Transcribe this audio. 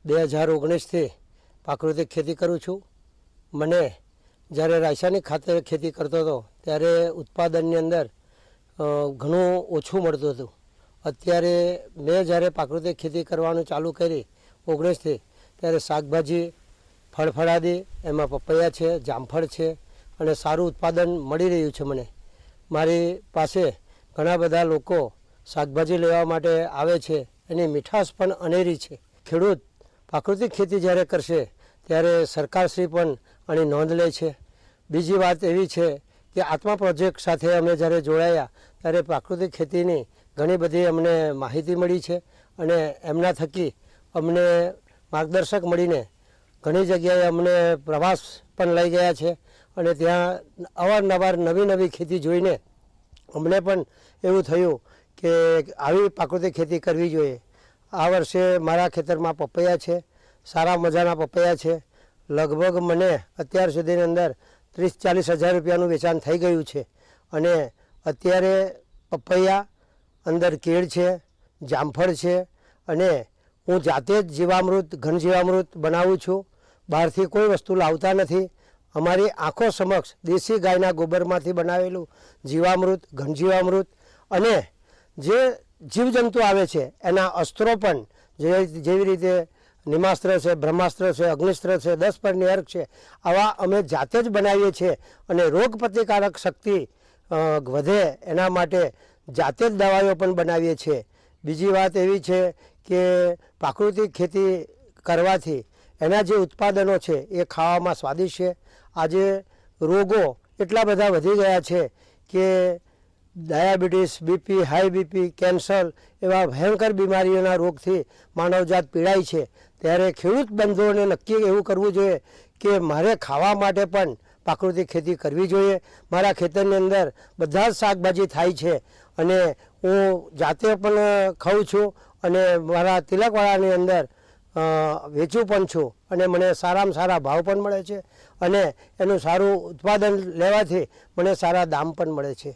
2019થી પ્રાકૃતિક ખેતી કરું છું। મને જ્યારે રાસાયણિક ખાતર ખેતી કરતો હતો ત્યારે ઉત્પાદનની અંદર ઘણું ઓછું મળતું હતું। અત્યારે મેં જ્યારે પ્રાકૃતિક ખેતી કરવાનું ચાલુ કરી 19થી ત્યારે શાકભાજી, ફળફળાદી, એમાં પપૈયા છે, જામફળ છે અને સારું ઉત્પાદન મળી રહ્યું છે। મને મારી પાસે ઘણા બધા લોકો શાકભાજી લેવા માટે આવે છે, એની મીઠાશ પણ અનેરી છે। ખેડૂત પ્રાકૃતિક ખેતી જ્યારે કરશે ત્યારે સરકારશ્રી પણ આની નોંધ લે છે। બીજી વાત એવી છે કે આત્મા પ્રોજેક્ટ સાથે અમે જ્યારે જોડાયા ત્યારે પ્રાકૃતિક ખેતીની ઘણી બધી અમને માહિતી મળી છે અને એમના થકી અમને માર્ગદર્શક મળીને ઘણી જગ્યાએ અમને પ્રવાસ પણ લઈ ગયા છે અને ત્યાં અવારનવાર નવી નવી ખેતી જોઈને અમને પણ એવું થયું કે આવી પ્રાકૃતિક ખેતી કરવી જોઈએ। આ વર્ષે મારા ખેતરમાં પપૈયા છે, સારા મજાના પપૈયા છે। લગભગ મને અત્યાર સુધીની અંદર 30-40 હજાર રૂપિયાનું વેચાણ થઈ ગયું છે અને અત્યારે પપૈયા, અંદર કેળ છે, જામફળ છે અને હું જાતે જ જીવામૃત, ઘન જીવામૃત બનાવું છું। બહારથી કોઈ વસ્તુ લાવતા નથી। અમારી આંખો સમક્ષ દેશી ગાયના ગોબરમાંથી બનાવેલું જીવામૃત, ઘન જીવામૃત અને જે જીવજંતુ આવે છે એના અસ્ત્રો પણ જેવી રીતે નિમાસ્ત્ર છે, બ્રહ્માસ્ત્ર છે, અગ્નિસ્ત્ર છે, 10 પરની અર્ક છે, આવા અમે જાતે જ બનાવીએ છીએ અને રોગ પ્રતિકારક શક્તિ વધે એના માટે જાતે જ દવાઈઓ પણ બનાવીએ છીએ। બીજી વાત એવી છે કે પ્રાકૃતિક ખેતી કરવાથી એના જે ઉત્પાદનો છે એ ખાવામાં સ્વાદિષ્ટ છે। આજે રોગો એટલા બધા વધી ગયા છે કે diabetes, BP, high BP, cancer એવા ભયંકર બીમારીઓના રોગથી માનવજાત પીડાય છે। ત્યારે ખેડૂત બંધુઓને નક્કી એવું કરવું જોઈએ કે મારે ખાવા માટે પણ પ્રાકૃતિક ખેતી કરવી જોઈએ। મારા ખેતરની અંદર બધા જ શાકભાજી થાય છે અને હું જાતે પણ ખાઉં છું અને મારા તિલકવાડાની અંદર વેચું પણ છું અને મને સારામાં સારા ભાવ પણ મળે છે અને એનું સારું ઉત્પાદન લેવાથી મને સારા દામ પણ મળે છે।